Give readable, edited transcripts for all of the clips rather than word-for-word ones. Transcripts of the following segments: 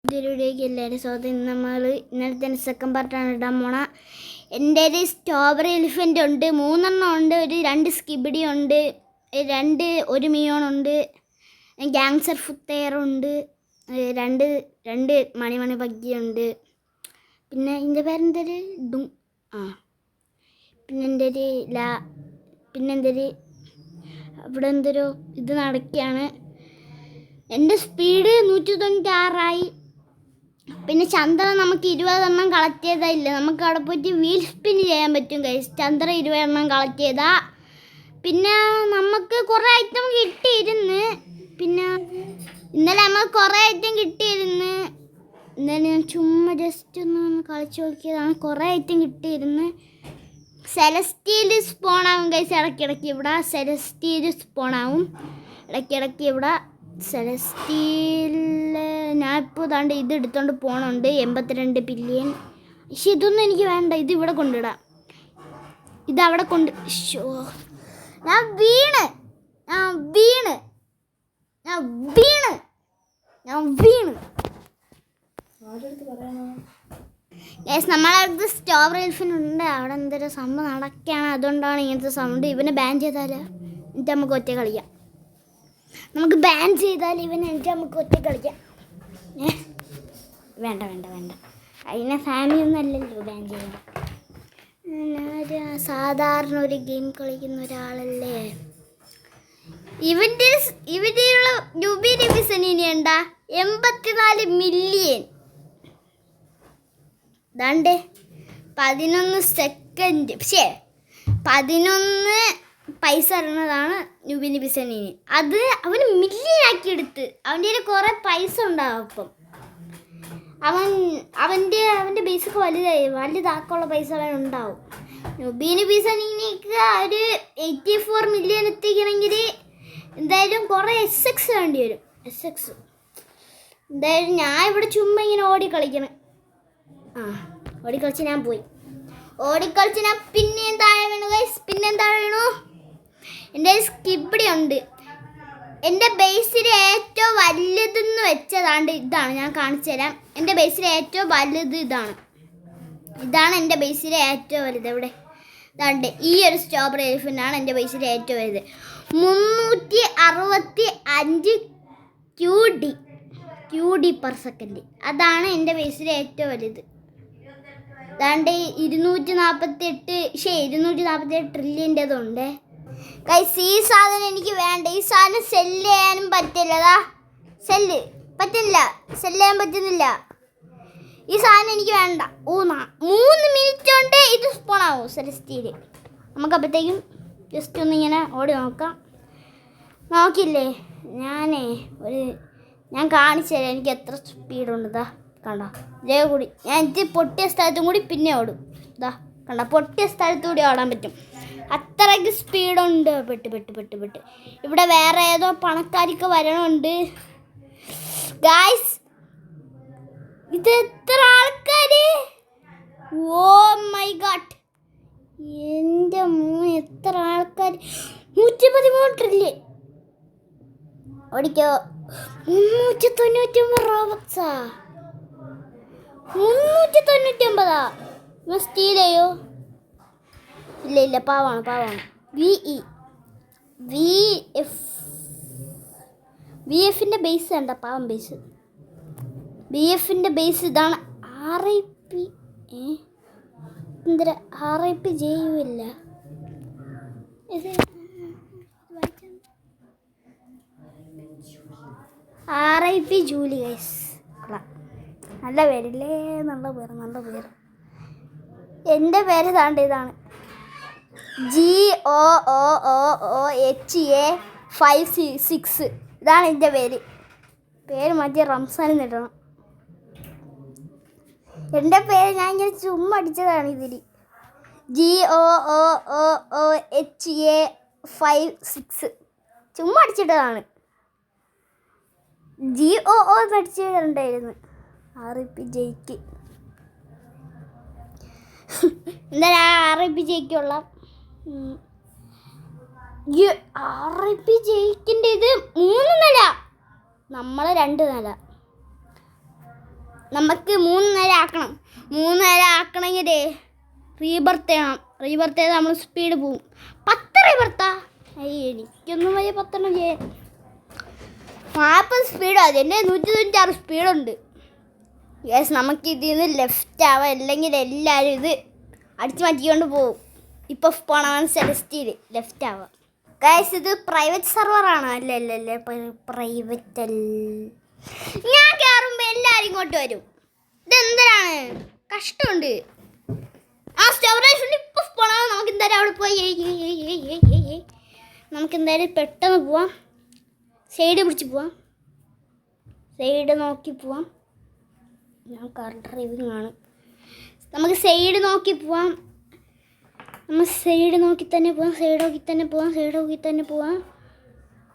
പുതിയൊരുവിടേക്ക് എല്ലാവരും സ്വാഗതം. നമ്മൾ ഇന്നലത്തെ സെക്കൻഡ് പാർട്ടാണ് ഇടാൻ പോണ. എൻ്റെ ഒരു സ്ട്രോബെറി എലിഫൻ്റ് ഉണ്ട്, 3 ഉണ്ട്, ഒരു 2 സ്കിബിഡി ഉണ്ട്, 1 മിയോൺ ഉണ്ട്, ഗാങ്സർ ഫുത്തേറുണ്ട്, 2 മണി പഗ്ഗിയുണ്ട്. പിന്നെ എൻ്റെ പേരെന്തൊരു പിന്നെ എൻ്റെ ഒരു പിന്നെന്തൊരു അവിടെ എന്തൊരു ഇത് നടക്കുകയാണ്. എൻ്റെ സ്പീഡ് 196 പിന്നെ ചന്ദ്രൻ നമുക്ക് 20 കളക്ട് ചെയ്താൽ നമുക്ക് അവിടെ പോയിട്ട് വീൽ സ്പിൻ ചെയ്യാൻ പറ്റും ഗൈസ്. ചന്ദ്രൻ 20 കളക്ട് ചെയ്താൽ പിന്നെ നമുക്ക് കുറേ ഐറ്റം കിട്ടിയിരുന്നു. പിന്നെ ഇന്നലെ നമുക്ക് കുറേ ഐറ്റം കിട്ടിയിരുന്നു. ഇന്നലെ ഞാൻ ചുമ്മാ ജസ്റ്റ് ഒന്ന് കളിച്ച് നോക്കിയതാണ്. കുറേ ഐറ്റം കിട്ടിയിരുന്നു. സെലസ്റ്റീൽ സ്പോണാവും ഗൈസ് ഇടയ്ക്കിടയ്ക്ക് ഇവിടെ. സെലസ്റ്റീൽ സ്പോണാവും ഇടയ്ക്കിടയ്ക്ക് ഇവിടെ. സെലസ്റ്റീൽ ഞാൻ ഇപ്പോൾ ഇതാണ്ട് ഇത് എടുത്തോണ്ട് പോകണുണ്ട് 82 ബില്യൺ. പക്ഷെ ഇതൊന്നും എനിക്ക് വേണ്ട, ഇത് ഇവിടെ കൊണ്ടിടാം. ഇതവിടെ കൊണ്ട് ഞാൻ വീണ് നമ്മളടുത്ത് സ്ട്രോബെറി എലിഫൻ്റ് ഉണ്ട്. അവിടെ എന്തൊരു സംഭവം നടക്കുകയാണ്, അതുകൊണ്ടാണ് ഇങ്ങനത്തെ സൗണ്ട്. ഇവനെ ബാൻ ചെയ്താലോ എന്നിട്ട് നമുക്ക് ഒറ്റ കളിക്കാം. നമുക്ക് ബാൻ ചെയ്താൽ ഇവൻ എന്നിട്ട് നമുക്ക് ഒറ്റ കളിക്കാം. വേണ്ട അതിനെ ഫാമിലി ഒന്നും അല്ലല്ലോ ബാൻ ചെയ്യാൻ. സാധാരണ ഒരു ഗെയിം കളിക്കുന്ന ഒരാളല്ലേ. ഇവൻ്റെ യുബി ഡിവിസനിനി ഉണ്ടാ 84 മില്യൺ. ദാണ്ടേ 11 സെക്കൻഡ്. പക്ഷേ 11 പൈസ ഇടുന്നതാണ് ന്യൂബിനി ബിസനീന്. അത് അവന് മില്യനാക്കി എടുത്ത്. അവൻ്റെ കയ്യിൽ കുറേ പൈസ ഉണ്ടാവും. അപ്പം അവൻ്റെ ബേസൊക്കെ വലുതാക്കാനുള്ള പൈസ ഉണ്ടാവും. ന്യൂബിനി ബിസനീനിക്ക് ഒരു 84 മില്യൺ എത്തിക്കണമെങ്കിൽ എന്തായാലും കുറേ SX വേണ്ടി വരും. SX എന്തായാലും ഞാൻ ഇവിടെ ചുമ്മാ ഇങ്ങനെ ഓടിക്കളിക്കണം. ഓടിക്കളിച്ച് ഞാൻ പോയി. ഓടിക്കളിച്ച് ഞാൻ പിന്നെയും താഴെ വീണു. എൻ്റെ സ്കിബിഡി ഉണ്ട്. എൻ്റെ ബേസിൽ ഏറ്റവും വലുതെന്ന് വെച്ചതാണ്ട് ഇതാണ്. ഞാൻ കാണിച്ചു തരാം. എൻ്റെ ബേസിൽ ഏറ്റവും വലുത് ഇതാണ് എൻ്റെ ബേസിലെ ഏറ്റവും വലുത്. എവിടെ ഇതാണ്ട് ഈ ഒരു സ്ട്രോബെറി എലിഫൻ്റാണ് എൻ്റെ ബേസിലെ ഏറ്റവും വലുത്. 365 QD per സെക്കൻഡ്. അതാണ് എൻ്റെ ബേസിലെ ഏറ്റവും വലുത്. അതാണ്ട് 248 ട്രില്യൻ്റെതുണ്ട് ഗൈസ്. ഈ സാധനം എനിക്ക് വേണ്ട. ഈ സാധനം സെല്ല് ചെയ്യാനും പറ്റില്ലതാ. സെല്ല് ചെയ്യാൻ പറ്റുന്നില്ല. ഈ സാധനം എനിക്ക് വേണ്ട. 3 മിനിറ്റ് കൊണ്ട് ഇത് സ്പോണാവും സെലസ്റ്റീൽ. നമുക്കപ്പോഴത്തേക്കും ജസ്റ്റ് ഒന്നിങ്ങനെ ഓടി നോക്കാം. നോക്കില്ലേ ഞാൻ കാണിച്ചു തരാം എനിക്ക് എത്ര സ്പീഡുണ്ട്. കണ്ടോ ഇതേ കൂടി ഞാൻ ഇത് പൊട്ടിയ സ്ഥലത്തും കൂടി പിന്നെ ഓടും. കണ്ടോ പൊട്ടിയ സ്ഥലത്തുകൂടി ഓടാൻ പറ്റും. അത്രയ്ക്ക് സ്പീഡുണ്ട്. പെട്ട് ഇവിടെ വേറെ ഏതോ പണക്കാരിക്ക് വരണുണ്ട് ഗായ്സ്. ഇത് എത്ര ആൾക്കാര്! ഓ മൈ ഗോഡ്, എൻ്റെ എത്ര ആൾക്കാർ! 113 ട്രില്യൺ. ഓടിക്കോ. 399 റോബക്സാ. 399 സ്റ്റീൽ ചെയ്യോ? ഇല്ല പാവാണ്. VFൻ്റെ ബേസ് കണ്ട പാവം ബേസ്. VFൻ്റെ ബേസ് ഇതാണ്. RIP എന്തിനാ RIP ചെയ്യൂല്ല. ഇത് RIP ജൂലി ഗൈസ്. നല്ല പേരില്ലേ, നല്ല പേര്. എൻ്റെ പേര് ഇതാണ് GOOOHA56. ഇതാണ് എൻ്റെ പേര് മാറ്റി റംസാൻ ഇടണം. എൻ്റെ പേര് ഞാൻ ഇങ്ങനെ ചുമ്മാ അടിച്ചതാണ്. ഇതിൽ GOOOHA56 ചുമ്മാ അടിച്ചിട്ടതാണ്. GOO അടിച്ചിട്ടുണ്ടായിരുന്നു. RIP ജയിക്ക്. എന്തായാലും RIP ജയിക്കുള്ള RIP ജയിക്കിൻ്റെ ഇത് 3 നില, നമ്മൾ 2 നില. നമുക്ക് 3 നേരം ആക്കണം. 3 നേരം ആക്കണമെങ്കിൽ റീബർത്ത് ചെയ്യണം. റീബർത്ത് ചെയ്താൽ നമ്മൾ സ്പീഡ് പോവും. 10 റീബർത്താ? എനിക്കൊന്നും വലിയ 10 ചെയ്യാൻ. 40 സ്പീഡോ? അതിൻ്റെ 196 സ്പീഡുണ്ട്. യെസ്, നമുക്ക് ഇതിൽ നിന്ന് ലെഫ്റ്റ് ആവാം, അല്ലെങ്കിൽ എല്ലാവരും ഇത് അടിച്ചു മാറ്റിക്കൊണ്ട് പോകും. ഇപ്പോൾ പോണവൻ സെലസ്റ്റിയിൽ ലെഫ്റ്റ് ആവാം. ഗൈസ്, ഇത് പ്രൈവറ്റ് സെർവറാണ്. അല്ലേ പ്രൈവറ്റ് അല്ല. ഞാൻ കയറുമ്പോൾ എല്ലാവരും ഇങ്ങോട്ട് വരും. ഇതെന്തിനാണ്? കഷ്ടമുണ്ട്. ആ സ്റ്റോറേജ് ഉണ്ട്. ഇപ്പോൾ പോണവൻ നമുക്ക് എന്തായാലും അവിടെ പോയി നമുക്കെന്തായാലും പെട്ടെന്ന് പോവാം. സൈഡ് പിടിച്ച് പോവാം. സൈഡ് നോക്കി പോവാം. ഞാൻ കാർ ഡ്രൈവിംഗ് ആണ്. നമുക്ക് സൈഡ് നോക്കി പോവാം. നമ്മൾ സൈഡ് നോക്കി തന്നെ പോവാം. സൈഡ് നോക്കി തന്നെ പോവാം.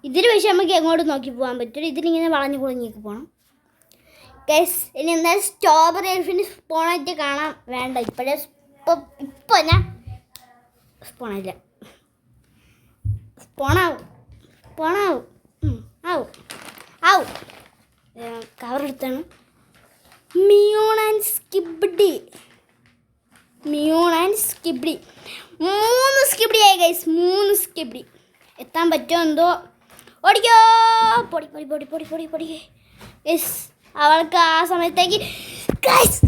ഇതിൽ പക്ഷേ നമുക്ക് എങ്ങോട്ട് നോക്കി പോകാൻ പറ്റില്ല. ഇതിലിങ്ങനെ വളഞ്ഞു കുളഞ്ഞേക്ക് പോകണം. ഗൈസ്, ഇനി എന്തായാലും സ്ട്രോബെറി എലിഫൻറ്റ് സ്പോണായിട്ട് കാണാൻ വേണ്ട. ഇപ്പോൾ ഞാൻ സ്പോണില്ല. സ്പോണാവും ആവും. കവർ എടുത്താണ്. മിയോൺ ആൻഡ് സ്കിബിഡി 3 സ്കിബിഡി ആയി ഗൈസ്. 3 സ്കിബിഡി എത്താൻ പറ്റുമോ എന്തോ. ഓടിക്കോ. പൊടി ഗൈസ്. അവൾക്ക് ആ സമയത്തേക്ക് ഗൈസ്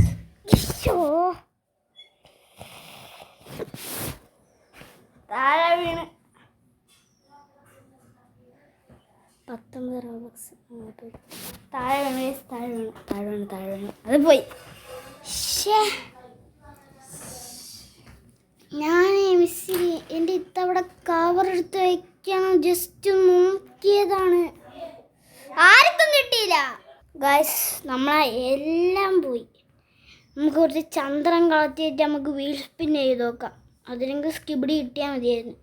താഴെ വീണ് 19 റോബക്സ് താഴെ വീണ് അത് പോയി. ഞാൻ മിസ് എൻ്റെ ഇത്തവണ കവർ എടുത്ത് വയ്ക്കണം. ജസ്റ്റ് നോക്കിയതാണ്, ആർക്കും കിട്ടിയില്ല. ഗൈസ്, നമ്മളെ എല്ലാം പോയി. നമുക്ക് കുറച്ച് ചന്ദ്രൻ കളത്തിയിട്ട് നമുക്ക് വീൽ സ്പിൻ ചെയ്ത് നോക്കാം. അതിനെങ്കിൽ സ്കിബിഡി കിട്ടിയാൽ മതിയായിരുന്നു.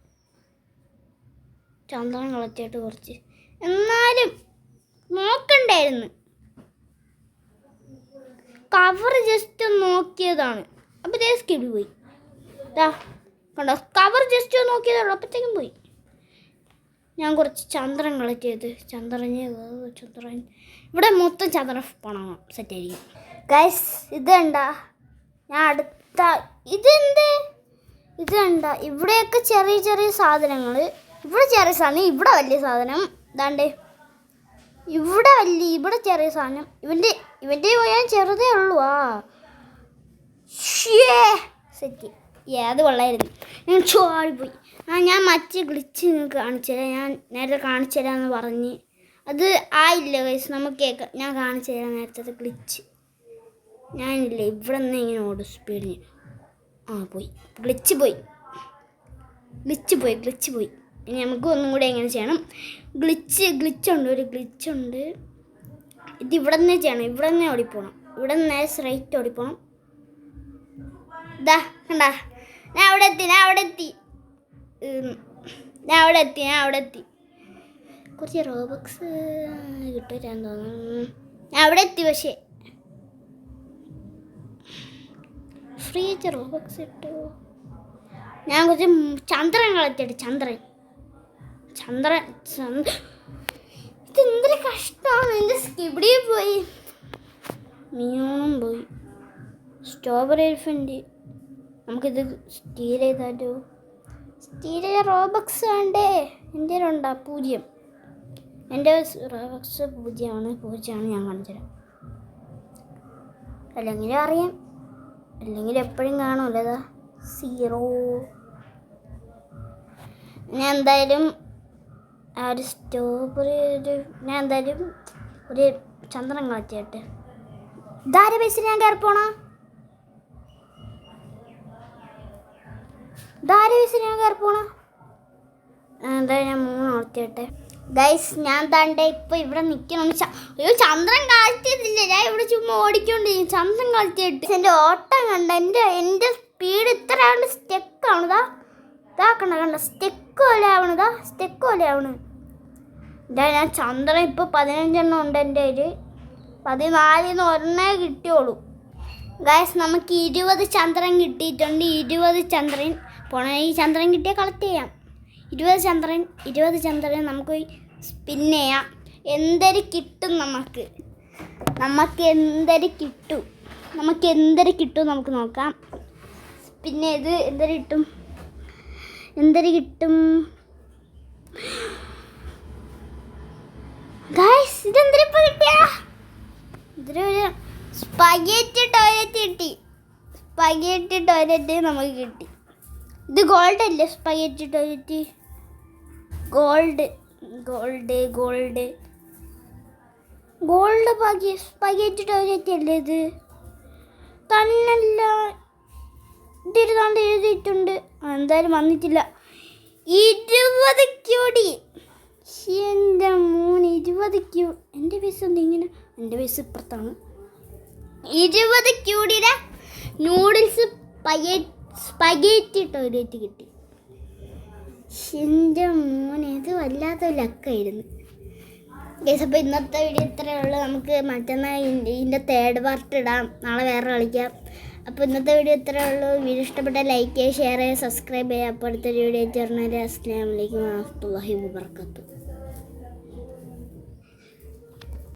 ചന്ദ്രൻ കളത്തിയിട്ട് കുറച്ച് എന്നാലും നോക്കണ്ടായിരുന്നു. കവർ ജസ്റ്റ് നോക്കിയതാണ്. അപ്പോൾ ഇതേ സ്കിബിഡി പോയി. കണ്ടോ, കവർ ജസ്റ്റ് നോക്കിയതാണ്, അപ്പോഴത്തേക്കും പോയി. ഞാൻ കുറച്ച് ചന്ദ്രൻ കളക്ട് ചെയ്ത് ചന്ദ്രൻ ഇവിടെ മൊത്തം ചന്ദ്രൻ പണം സെറ്റ് ആയിരിക്കും. ഗൈസ്, ഇത് കണ്ട ഞാൻ അടുത്ത ഇതെന്ത് ഇത് കണ്ട ഇവിടെയൊക്കെ ചെറിയ സാധനങ്ങൾ. ഇവിടെ ചെറിയ സാധനം, ഇവിടെ വലിയ സാധനം. ഇതാണ്ട് ഇവിടെ ചെറിയ സാധനം. ഇവൻ്റെ പോയാൽ ചെറുതേ ഉള്ളൂ. സെറ്റ്. അത് കൊള്ളായിരുന്നു. ഞാൻ ചോടിപ്പോയി. ഞാൻ മറ്റേ ഗ്ലിച്ച് നിങ്ങൾക്ക് കാണിച്ചു തരാം. ഞാൻ നേരത്തെ കാണിച്ചു തരാമെന്ന് പറഞ്ഞ് അത് ആയില്ല ഗൈസ്. നമുക്ക് കേൾക്കാം. ഞാൻ കാണിച്ചു തരാം നേരത്തെ ഗ്ലിച്ച്. ഞാനില്ലേ ഇവിടെ നിന്ന് ഇങ്ങനെ ഓടും സ്പീഡിന്. പോയി ഗ്ലിച്ച് പോയി. ഇനി നമുക്ക് ഒന്നും കൂടെ എങ്ങനെ ചെയ്യണം. ഗ്ലിച്ചുണ്ട്, ഒരു ഗ്ലിച്ചുണ്ട്. ഇത് ഇവിടെ നിന്ന് ചെയ്യണം. ഇവിടെ നിന്ന് ഓടിപ്പോണം. ഇവിടെ നിന്ന് സ്ട്രൈറ്റ് ഓടിപ്പോണം. ഇതാ കണ്ടാ, ഞാൻ അവിടെ എത്തി. കുറച്ച് റോബക്സ് കിട്ടാൻ തോന്നുന്നു. ഞാൻ അവിടെ എത്തി. പക്ഷേ ഫ്രീ റോബക്സ് ഇട്ടു. ഞാൻ കുറച്ച് ചന്ദ്രൻ കളത്തിട്ട് ഇതെന്തൊരു കഷ്ടമാണ്. എൻ്റെ സ്കിബിഡി പോയി, മിയോണും പോയി, സ്ട്രോബെറി എലിഫൻറ്റ്. നമുക്കിത് സ്റ്റീൽ ചെയ്താലോ? സ്റ്റീൽ റോബക്സ് വേണ്ടേ? എൻ്റെ ഉണ്ടാ 0. എൻ്റെ റോബക്സ് 0ആണ്. ഞാൻ കാണിച്ചുതരാം. അല്ലെങ്കിൽ അറിയാം, അല്ലെങ്കിൽ എപ്പോഴും കാണുമല്ലോ. 0. ഞാൻ എന്തായാലും ഒരു സ്ട്രോബെറി ഞാൻ എന്തായാലും ഒരു ചന്ദ്രൻ കളത്തിയിട്ട് ഇതാരെ ബേസിൽ ഞാൻ കയറി പോണ. എന്തായാലും ഞാൻ 3 കളത്തിയിട്ട് ഗൈസ്. ഞാൻ താണ്ടെ ഇപ്പോൾ ഇവിടെ നിൽക്കണം. ചന്ദ്രൻ കളത്തിയതില്ല. ഞാൻ ഇവിടെ ചുമ്മാ ഓടിക്കൊണ്ടിരിക്കും. ചന്ദ്രൻ കളത്തിയിട്ട് എൻ്റെ ഓട്ടം കണ്ട. എൻ്റെ സ്പീഡ് ഇത്രയാണ്. സ്റ്റെക്കാണ്. കണ്ട സ്റ്റെക്ക് പോലെ ആവണ്. ഞാൻ ചന്ദ്രൻ ഇപ്പോൾ 15 ഉണ്ട്. എൻ്റെ ഒരു 14 ഒരെണ്ണേ കിട്ടിയോളൂ. ഗൈസ്, നമുക്ക് 20 ചന്ദ്രൻ കിട്ടിയിട്ടുണ്ട്. 20 ചന്ദ്രൻ പോണ. ഈ ചന്ദ്രൻ കിട്ടിയാൽ കളക്ട് ചെയ്യാം. 20 ചന്ദ്രൻ നമുക്ക് സ്പിൻ ചെയ്യാം. എന്തൊരു കിട്ടും നമുക്ക്. നമുക്ക് എന്തൊരു കിട്ടും നമുക്ക് നോക്കാം. പിന്നെ ഇത് എന്തൊരു കിട്ടും ഗൈസ്, ഇതെന്തൊരിപ്പോൾ കിട്ടിയ ഇതിലൊരു സ്പഗേറ്റി ടോയ്ലറ്റ് കിട്ടി. സ്പഗേറ്റി ടോയ്ലറ്റ് നമുക്ക് കിട്ടി. ഇത് ഗോൾഡ് അല്ലേ? സ്പഗേറ്റി ടോയ്ലറ്റ് ഗോൾഡ് സ്പഗേറ്റി ടോയ്ലറ്റ് അല്ലേ ഇത്? തന്നല്ല, ഇതിരുതാണ്ട് എഴുതിയിട്ടുണ്ട്. എന്തായാലും വന്നിട്ടില്ല. 20 ക്യൂടി. എൻ്റെ മോൻ 20 ക്യൂ. എൻ്റെ പൈസ എന്തിങ്ങനെ? എൻ്റെ പൈസ ഇപ്പുറത്താണ്. 20 ക്യൂടിയുടെ നൂഡിൽസ് സ്പഗേറ്റി ടോയ്ലറ്റ് കിട്ടി. എൻ്റെ മോനെ, ഇത് വല്ലാത്ത ലക്കായിരുന്നു. ഗൈസ്, അപ്പോൾ ഇന്നത്തെ വീഡിയോ ഇത്രയേ ഉള്ളൂ. നമുക്ക് മറ്റന്നാൾ ഇതിൻ്റെ 3rd പാർട്ട് ഇടാം. നാളെ വേറെ കളിക്കാം. അപ്പോൾ ഇന്നത്തെ വീഡിയോ ഇത്രയേ ഉള്ളൂ. വീഡിയോ ഇഷ്ടപ്പെട്ടാൽ ലൈക്ക് ചെയ്യുക, ഷെയർ ചെയ്യുക, സബ്സ്ക്രൈബ് ചെയ്യുക. അപ്പോൾ അടുത്തൊരു വീഡിയോ ചേർന്നാൽ അസ്സലാമു അലൈക്കും വറഹ്മത്തുള്ളാഹി വബറകാതുഹു.